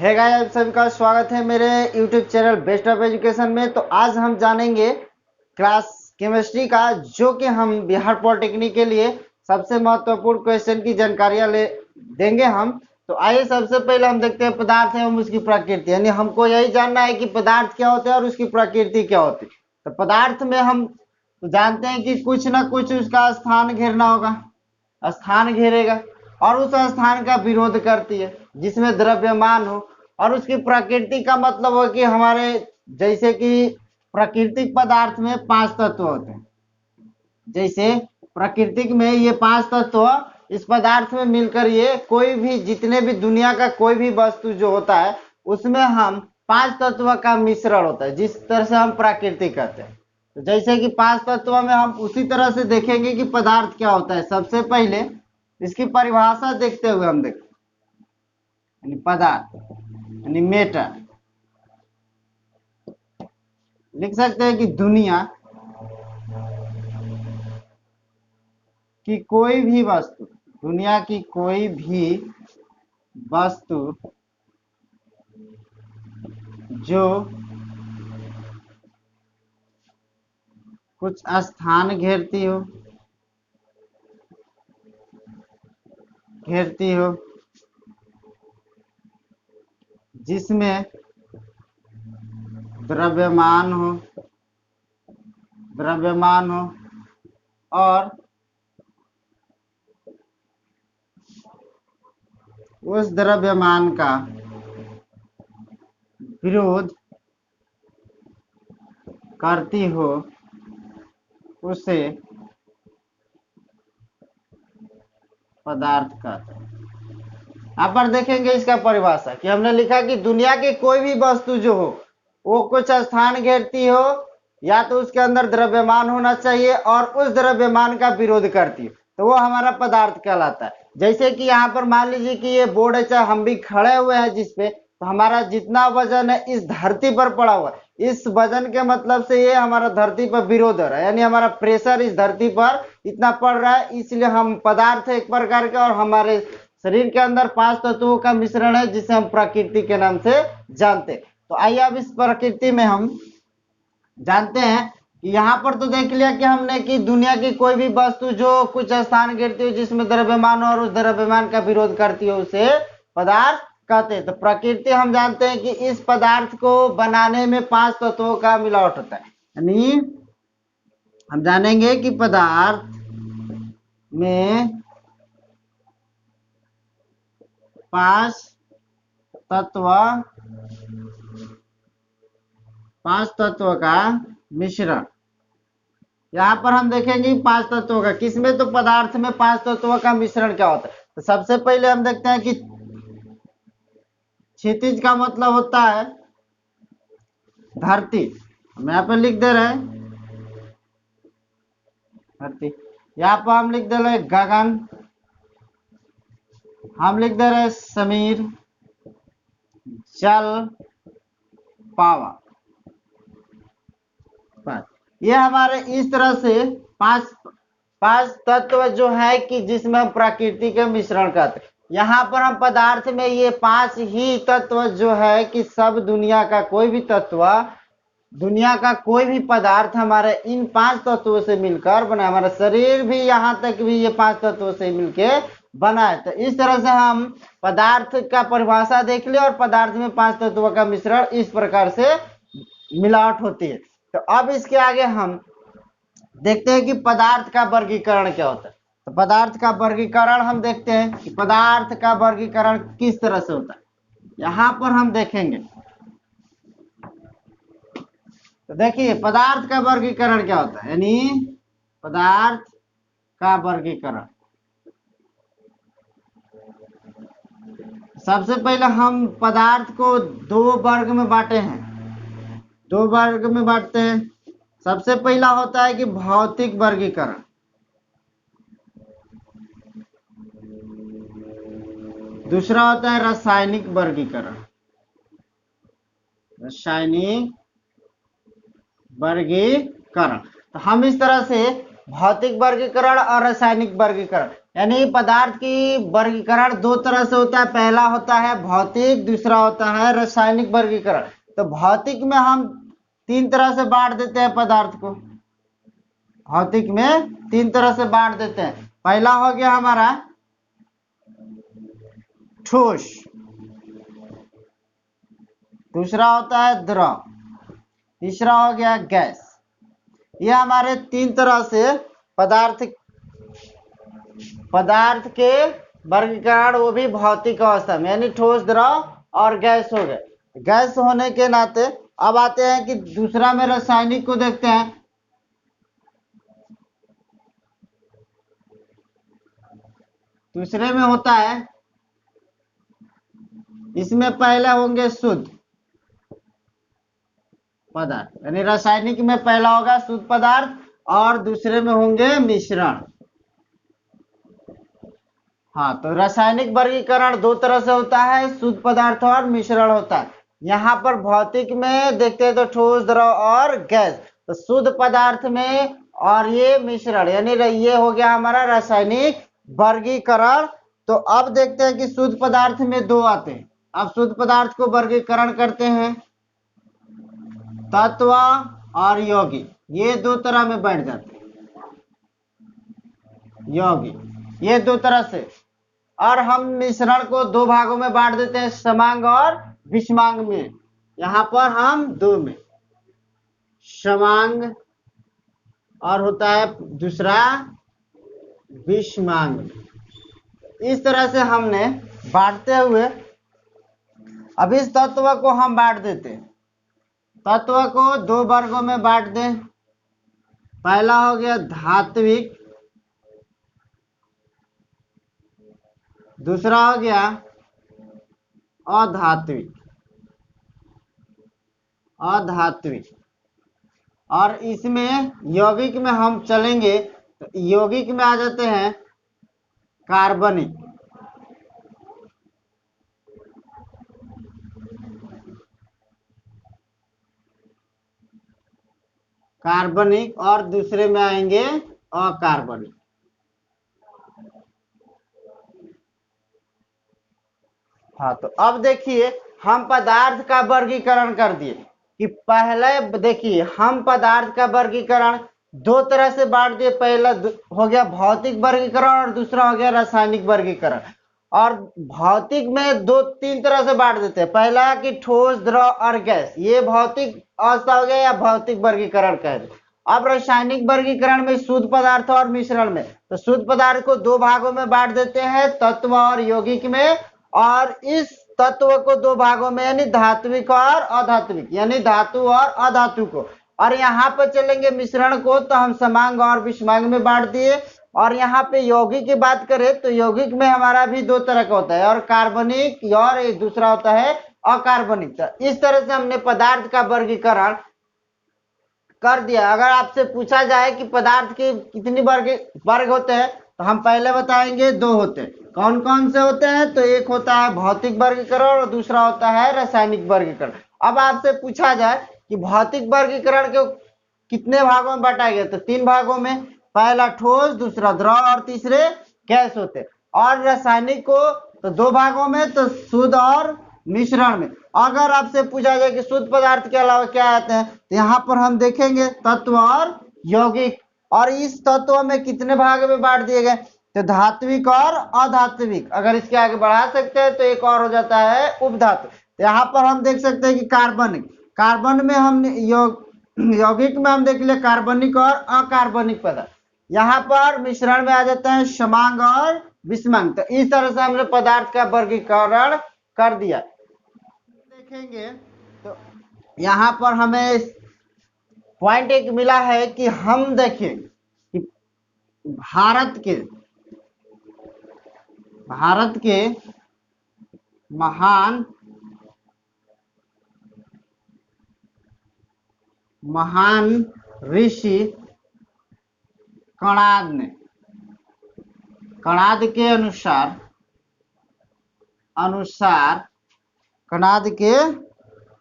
Hey guys, आप सभी का स्वागत है मेरे YouTube channel best of education में। तो आज हम जानेंगे क्लास केमिस्ट्री का, जो कि हम बिहार पॉलिटेक्निक के लिए सबसे महत्वपूर्ण क्वेश्चन की जानकारियां ले देंगे हम। तो आइए सबसे पहले हम देखते हैं पदार्थ एवं उसकी प्रकृति, यानी हमको यही जानना है कि पदार्थ क्या होते हैं और उसकी प्रकृति क्या होती है। तो पदार्थ में हम जानते हैं कि कुछ ना कुछ उसका स्थान घेरना होगा, स्थान घेरेगा और उस स्थान का विरोध करती है जिसमें द्रव्यमान हो। और उसकी प्रकृति का मतलब हो कि हमारे जैसे कि प्राकृतिक पदार्थ में 5 तत्व होते हैं। जैसे प्राकृतिक में ये 5 तत्व इस पदार्थ में मिलकर ये कोई भी, जितने भी दुनिया का कोई भी वस्तु जो होता है उसमें हम 5 तत्व का मिश्रण होता है, जिस तरह से हम प्राकृतिक कहते हैं। तो जैसे कि 5 तत्व में हम उसी तरह से देखेंगे कि पदार्थ क्या होता है। सबसे पहले इसकी परिभाषा देखते हुए हम देखें, यानी पदार्थ यानी मैटर। लिख सकते हैं कि दुनिया की कोई भी वस्तु, दुनिया की कोई भी वस्तु जो कुछ स्थान घेरती हो जिसमें द्रव्यमान हो और उस द्रव्यमान का विरोध करती हो, उसे पदार्थ कहते हैं। यहाँ पर देखेंगे इसका परिभाषा कि हमने लिखा कि दुनिया की कोई भी वस्तु जो हो वो कुछ स्थान घेरती हो, या तो उसके अंदर द्रव्यमान होना चाहिए और उस द्रव्यमान का विरोध करती हो, तो वो हमारा पदार्थ कहलाता है। जैसे कि यहाँ पर मान लीजिए कि ये बोर्ड है, चाहे हम भी खड़े हुए हैं जिसपे, तो हमारा जितना वजन है इस धरती पर पड़ा हुआ है, इस वजन के मतलब से ये हमारा धरती पर विरोध हो रहा है, यानी हमारा प्रेशर इस धरती पर इतना पड़ रहा है, इसलिए हम पदार्थ एक प्रकार के। और हमारे शरीर के अंदर 5 तत्वों का मिश्रण है जिसे हम प्रकृति के नाम से जानते हैं। तो आइए अब इस प्रकृति में हम जानते हैं कि यहाँ पर तो देख लिया कि हमने कि दुनिया की कोई भी वस्तु जो कुछ स्थान घेरती हो जिसमें द्रव्यमान और उस द्रव्यमान का विरोध करती हो, उसे पदार्थ कहते हैं। तो प्रकृति हम जानते हैं कि इस पदार्थ को बनाने में 5 तत्वों का मिलावट होता है, यानी हम जानेंगे कि पदार्थ में 5 तत्व का मिश्रण। यहाँ पर हम देखेंगे 5 तत्वों का, किसमें, तो पदार्थ में 5 तत्वों का मिश्रण क्या होता है। तो सबसे पहले हम देखते हैं कि क्षितिज का मतलब होता है धरती, हम यहाँ पर लिख दे रहे हैं धरती। यहाँ पर हम लिख दे रहे हैं गगन, हम लिख दे रहे हैं समीर, जल, पावा। ये हमारे इस तरह से पांच तत्व जो है कि जिसमें हम प्रकृति के मिश्रण करते हैं। यहाँ पर हम पदार्थ में ये 5 ही तत्व जो है कि सब दुनिया का कोई भी तत्व, दुनिया का कोई भी पदार्थ हमारे इन 5 तत्वों से मिलकर बना। हमारा शरीर भी यहाँ तक भी ये 5 तत्वों से मिलके बना है। तो इस तरह से हम पदार्थ का परिभाषा देख लिया और पदार्थ में 5 तत्वों का मिश्रण इस प्रकार से मिलावट होती है। तो अब इसके आगे हम देखते हैं कि पदार्थ का वर्गीकरण क्या होता है। तो पदार्थ का वर्गीकरण हम देखते हैं कि पदार्थ का वर्गीकरण किस तरह से होता है, यहां पर हम देखेंगे। तो देखिए पदार्थ का वर्गीकरण क्या होता है, यानी पदार्थ का वर्गीकरण। सबसे पहले हम पदार्थ को 2 वर्ग में बांटे हैं, 2 वर्ग में बांटते हैं। सबसे पहला होता है कि भौतिक वर्गीकरण, दूसरा होता है रासायनिक वर्गीकरण। रासायनिक वर्गीकरण, तो हम इस तरह से भौतिक वर्गीकरण और रासायनिक वर्गीकरण यानी पदार्थ की वर्गीकरण दो तरह से होता है। पहला होता है भौतिक, दूसरा होता है रासायनिक वर्गीकरण। तो भौतिक में हम तीन तरह से बांट देते हैं पदार्थ को। भौतिक में तीन तरह से बांट देते हैं। पहला हो गया हमारा ठोस, दूसरा होता है द्रव, तीसरा हो गया गैस। ये हमारे तीन तरह से पदार्थ के वर्गीकरण, वो भी भौतिक अवस्था में, यानी ठोस, द्रव और गैस हो गए। गैस होने के नाते अब आते हैं कि दूसरा में रासायनिक को देखते हैं। दूसरे में होता है, इसमें पहले होंगे शुद्ध पदार्थ, यानी रासायनिक में पहला होगा शुद्ध पदार्थ और दूसरे में होंगे मिश्रण। हाँ, तो रासायनिक वर्गीकरण दो तरह से होता है, शुद्ध पदार्थ और मिश्रण होता है। यहाँ पर भौतिक में देखते हैं तो ठोस, द्रव और गैस। तो शुद्ध पदार्थ में और ये मिश्रण, यानी ये हो गया हमारा रासायनिक वर्गीकरण। तो अब देखते हैं कि शुद्ध पदार्थ में दो आते हैं। अब शुद्ध पदार्थ को वर्गीकरण करते हैं, तत्व और यौगिक, ये दो तरह में बैठ जाते हैं। यौगिक ये दो तरह से। और हम मिश्रण को दो भागों में बांट देते हैं, समांग और विषमांग में। यहां पर हम दो में, समांग और होता है दूसरा विषमांग। इस तरह से हमने बांटते हुए अब इस तत्व को हम बांट देते हैं। तत्व को दो वर्गों में बांट दें। पहला हो गया धात्विक, दूसरा हो गया अधात्विक। अधात्विक। और इसमें यौगिक में हम चलेंगे तो यौगिक में आ जाते हैं कार्बनिक, कार्बनिक और दूसरे में आएंगे अकार्बनिक। हाँ, तो अब देखिए हम पदार्थ का वर्गीकरण कर दिए कि पहले देखिए हम पदार्थ का वर्गीकरण दो तरह से बांट दिए। पहला हो गया भौतिक वर्गीकरण और दूसरा हो गया रासायनिक वर्गीकरण। और भौतिक में दो तीन तरह से बांट देते हैं। पहला कि ठोस, द्रव और गैस, ये भौतिक अवस्था हो गया या भौतिक वर्गीकरण कह दे। अब रासायनिक वर्गीकरण में शुद्ध पदार्थ और मिश्रण में, तो शुद्ध पदार्थ को दो भागों में बांट देते हैं, तत्व और यौगिक में। और इस तत्व को दो भागों में, यानी धात्विक और अधात्विक, यानी धातु और अधातु को। और यहाँ पे चलेंगे मिश्रण को, तो हम समांग और विषमांग में बांट दिए। और यहाँ पे यौगिक की बात करें तो यौगिक में हमारा भी दो तरह का होता है, और कार्बनिक और एक दूसरा होता है अकार्बनिक। तो इस तरह से हमने पदार्थ का वर्गीकरण कर दिया। अगर आपसे पूछा जाए कि पदार्थ के कितनी वर्ग होते हैं, तो हम पहले बताएंगे दो होते हैं। कौन कौन से होते हैं? तो एक होता है भौतिक वर्गीकरण और दूसरा होता है रासायनिक वर्गीकरण। अब आपसे पूछा जाए कि भौतिक वर्गीकरण को कितने भागों में बांटा गया, तो तीन भागों में। पहला ठोस, दूसरा द्रव और तीसरे गैस होते। और रासायनिक को तो दो भागों में, तो शुद्ध और मिश्रण में। अगर आपसे पूछा जाए कि शुद्ध पदार्थ के अलावा क्या आते हैं, तो यहाँ पर हम देखेंगे तत्व और यौगिक। और इस तत्व में कितने भाग में बांट दिए गए, तो धात्विक और अधात्विक। अगर इसके आगे बढ़ा सकते हैं तो एक और हो जाता है उपधातु। तो यहाँ पर हम देख सकते हैं कि कार्बनिक, कार्बन में हमने यौगिक में हम देख लिया कार्बनिक और अकार्बनिक पदार्थ। यहाँ पर मिश्रण में आ जाता है समांग और विषमांग। तो इस तरह से हमने पदार्थ का वर्गीकरण कर दिया। देखेंगे तो यहाँ पर हमें पॉइंट एक मिला है कि हम देखें कि भारत के महान ऋषि कणाद ने, कणाद के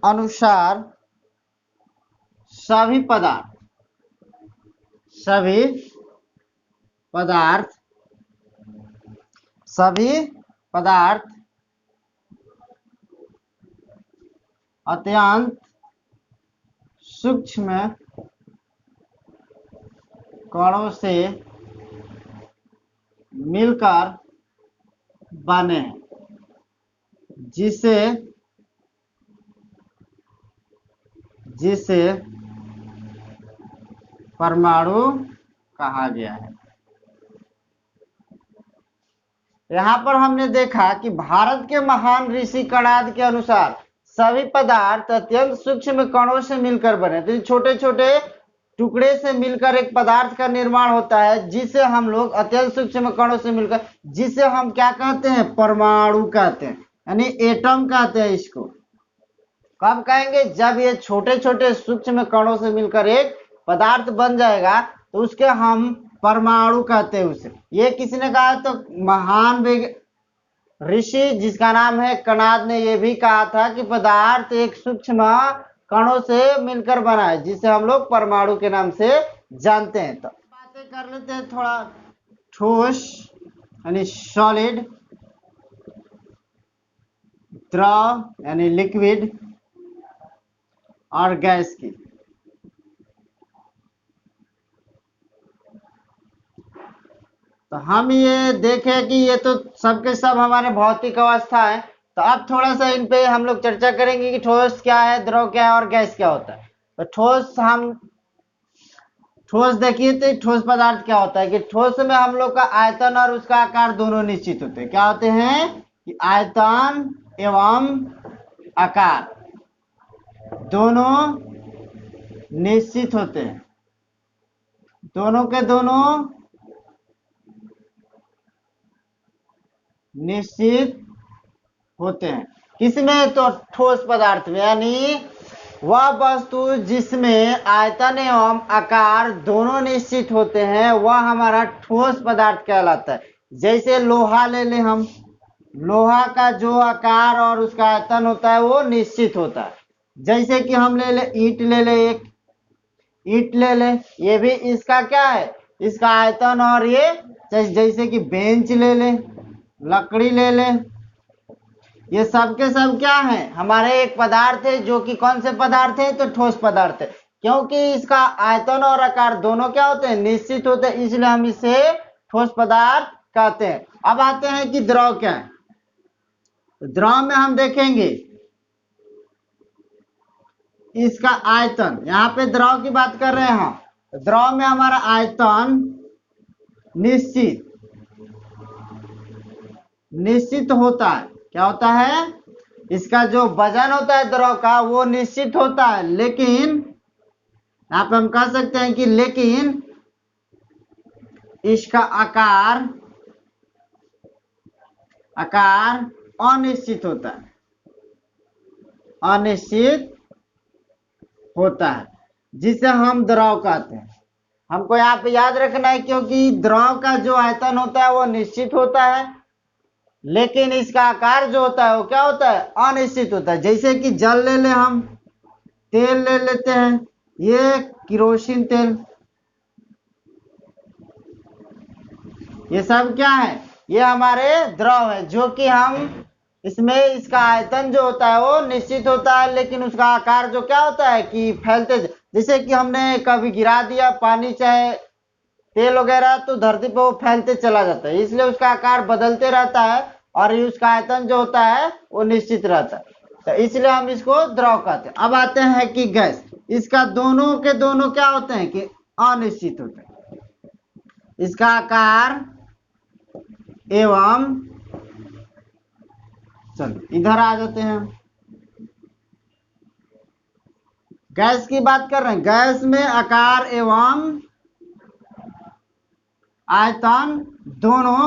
अनुसार सभी पदार्थ सभी पदार्थ अत्यंत सूक्ष्म कणों से मिलकर बने हैं, जिसे परमाणु कहा गया है। यहाँ पर हमने देखा कि भारत के महान ऋषि कणाद के अनुसार सभी पदार्थ अत्यंत सूक्ष्म कणों से मिलकर बने। तो छोटे छोटे टुकड़े से मिलकर एक पदार्थ का निर्माण होता है, जिसे हम लोग अत्यंत सूक्ष्म कणों से मिलकर, जिसे हम क्या कहते हैं, परमाणु कहते हैं, यानी एटम कहते हैं इसको। कब कहेंगे, जब ये छोटे छोटे सूक्ष्म कणों से मिलकर एक पदार्थ बन जाएगा तो उसके हम परमाणु कहते हैं उसे। ये किसने कहा, तो महान ऋषि जिसका नाम है कणाद ने ये भी कहा था कि पदार्थ एक सूक्ष्म कणों से मिलकर बना है, जिसे हम लोग परमाणु के नाम से जानते हैं। तो बातें कर लेते हैं थोड़ा ठोस यानी सॉलिड, द्रव यानी लिक्विड और गैस की। तो हम ये देखें कि ये तो सबके सब हमारे भौतिक अवस्था है। तो अब थोड़ा सा इन पे हम लोग चर्चा करेंगे कि ठोस क्या है, द्रव क्या है और गैस क्या होता है। तो ठोस देखिए, तो ठोस पदार्थ क्या होता है कि ठोस में हम लोग का आयतन और उसका आकार दोनों निश्चित होते हैं। क्या होते हैं कि आयतन एवं आकार दोनों निश्चित होते हैं, दोनों के दोनों निश्चित होते हैं। किसमें, तो ठोस पदार्थ में, यानी वह वस्तु जिसमें आयतन एवं आकार दोनों निश्चित होते हैं वह हमारा ठोस पदार्थ कहलाता है। जैसे लोहा ले लें हम, लोहा का जो आकार और उसका आयतन होता है वो निश्चित होता है। जैसे कि हम ले ले ईंट ले ले, एक ईंट ले ले, ये भी इसका क्या है, इसका आयतन, और ये जैसे कि बेंच ले ले, लकड़ी ले ले, ये सब के सब क्या है, हमारे एक पदार्थ है, जो कि कौन से पदार्थ है, तो ठोस पदार्थ है। क्योंकि इसका आयतन और आकार दोनों क्या होते हैं, निश्चित होते हैं, इसलिए हम इसे ठोस पदार्थ कहते हैं। अब आते हैं कि द्रव क्या है। द्रव में हम देखेंगे इसका आयतन, यहाँ पे द्रव की बात कर रहे हैं हम। द्रव में हमारा आयतन निश्चित होता है। क्या होता है, इसका जो वजन होता है द्रव का वो निश्चित होता है, लेकिन यहाँ पे हम कह सकते हैं कि लेकिन इसका आकार अनिश्चित होता है, अनिश्चित होता है, जिसे हम द्रव कहते हैं। हमको यहाँ पे याद रखना है, क्योंकि द्रव का जो आयतन होता है वो निश्चित होता है, लेकिन इसका आकार जो होता है वो क्या होता है, अनिश्चित होता है। जैसे कि जल ले ले हम, तेल ले लेते हैं, ये केरोसिन तेल, ये सब क्या है, ये हमारे द्रव है, जो कि हम इसमें इसका आयतन जो होता है वो निश्चित होता है, लेकिन उसका आकार जो क्या होता है कि फैलते, जैसे कि हमने कभी गिरा दिया पानी चाहे तेल वगैरह तो धरती पे वो फैलते चला जाता है, इसलिए उसका आकार बदलते रहता है और उसका आयतन जो होता है वो निश्चित रहता है। तो इसलिए हम इसको द्रव कहते हैं। अब आते हैं कि गैस, इसका दोनों के दोनों क्या होते हैं कि अनिश्चित होते हैं, इसका आकार एवं, चलो इधर आ जाते हैं, गैस की बात कर रहे हैं। गैस में आकार एवं आयतन दोनों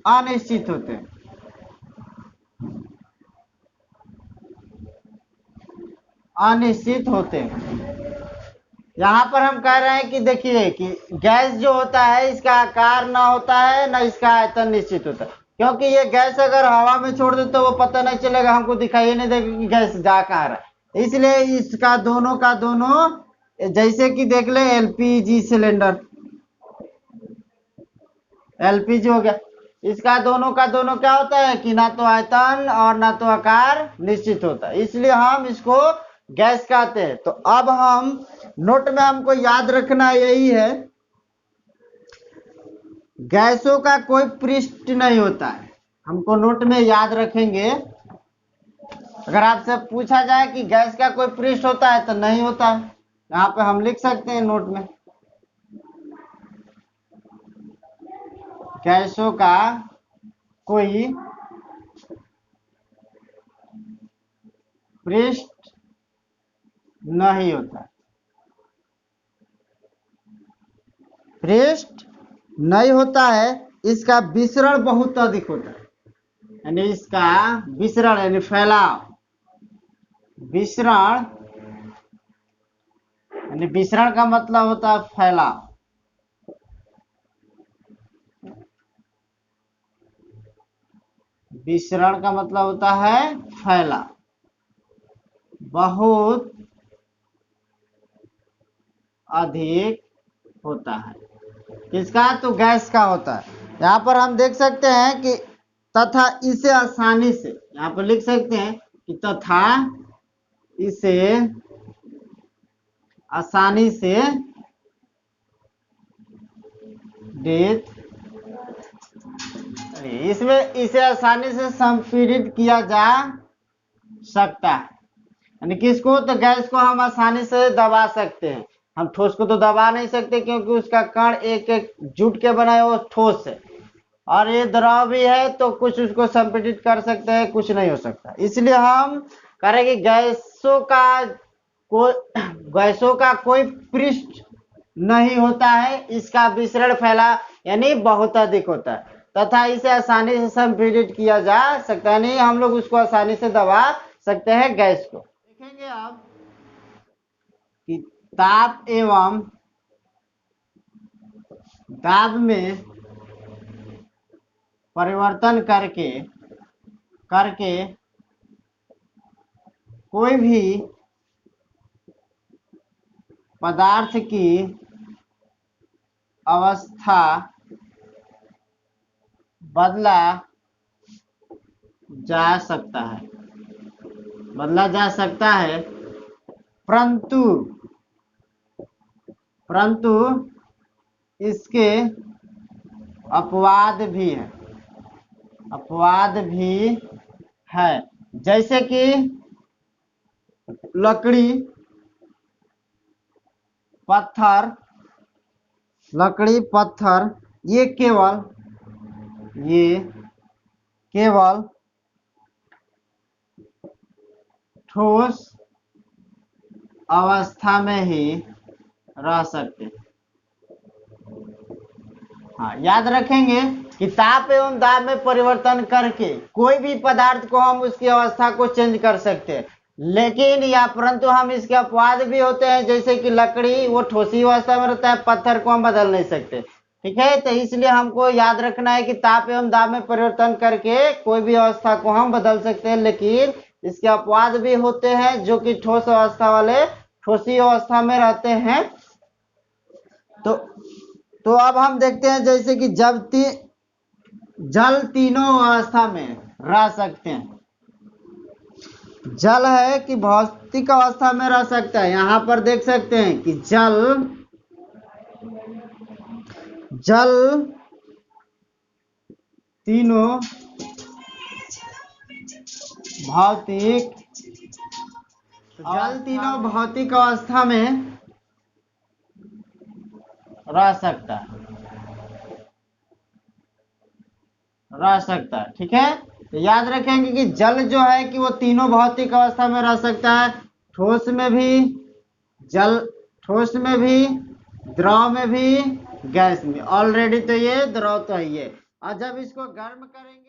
अनिश्चित होते हैं, अनिश्चित होते हैं। यहाँ पर हम कह रहे हैं कि देखिए कि गैस जो होता है इसका आकार ना होता है ना इसका आयतन निश्चित होता है, क्योंकि ये गैस अगर हवा में छोड़ दे तो वो पता नहीं चलेगा, हमको दिखाई नहीं देगा कि गैस जा कहाँ रहा है। इसलिए इसका दोनों का दोनों, जैसे कि देख ले एलपीजी सिलेंडर, एलपीजी हो गया। इसका दोनों का दोनों क्या होता है कि ना तो आयतन और ना तो आकार निश्चित होता है, इसलिए हम इसको गैस कहते हैं। तो अब हम नोट में हमको याद रखना यही है, गैसों का कोई पृष्ठ नहीं होता है। हमको नोट में याद रखेंगे, अगर आपसे पूछा जाए कि गैस का कोई पृष्ठ होता है तो नहीं होता है। यहाँ पे हम लिख सकते हैं नोट में, गैसों का कोई पृष्ठ नहीं होता, पृष्ठ नहीं होता है, इसका विसरण बहुत अधिक होता है, यानी इसका विसरण यानी फैलाव, विसरण यानी विसरण का मतलब होता है फैलाव। विसरण का मतलब होता है फैलाव, बहुत अधिक होता है। किसका? तो गैस का होता है। यहाँ पर हम देख सकते हैं कि तथा इसे आसानी से, यहाँ पर लिख सकते हैं कि तथा इसे आसानी से डेथ, इसमें इसे आसानी से संपीड़ित किया जा सकता है। यानी किसको? तो गैस को हम आसानी से दबा सकते हैं। हम ठोस को तो दबा नहीं सकते क्योंकि उसका कण एक एक जुट के बना है, वो ठोस है, और ये द्रव भी है, तो कुछ उसको संपीड़ित कर सकते हैं, कुछ नहीं हो सकता। इसलिए हम करेंगे गैसों का कोई पृष्ठ नहीं होता है, इसका विसरण फैला यानी बहुत अधिक होता है, तथा इसे आसानी से संपीड़ित किया जा सकता है, नहीं हम लोग उसको आसानी से दबा सकते हैं गैस को। देखेंगे आप कि ताप एवं दाब में परिवर्तन करके कोई भी पदार्थ की अवस्था बदला जा सकता है, परंतु इसके अपवाद भी है, जैसे कि लकड़ी पत्थर ये केवल ठोस अवस्था में ही रह सकते हैं। हाँ, याद रखेंगे कि ताप एवं दाब में परिवर्तन करके कोई भी पदार्थ को हम उसकी अवस्था को चेंज कर सकते हैं, लेकिन या परंतु हम इसके अपवाद भी होते हैं, जैसे कि लकड़ी वो ठोसी अवस्था में रहता है, पत्थर को हम बदल नहीं सकते। ठीक है, तो इसलिए हमको याद रखना है कि ताप एवं दाब में परिवर्तन करके कोई भी अवस्था को हम बदल सकते हैं, लेकिन इसके अपवाद भी होते हैं जो कि ठोस अवस्था वाले ठोसी अवस्था में रहते हैं। तो अब हम देखते हैं जैसे कि जल तीनों अवस्था में रह सकते हैं। जल है कि भौतिक अवस्था में रह सकता है, यहां पर देख सकते हैं कि जल तीनों भौतिक अवस्था में रह सकता है। ठीक है, तो याद रखेंगे कि जल जो है कि वो तीनों भौतिक अवस्था में रह सकता है, ठोस में भी, द्रव में भी, गैस में। ऑलरेडी तो ये द्रव तो है, और जब इसको गर्म करेंगे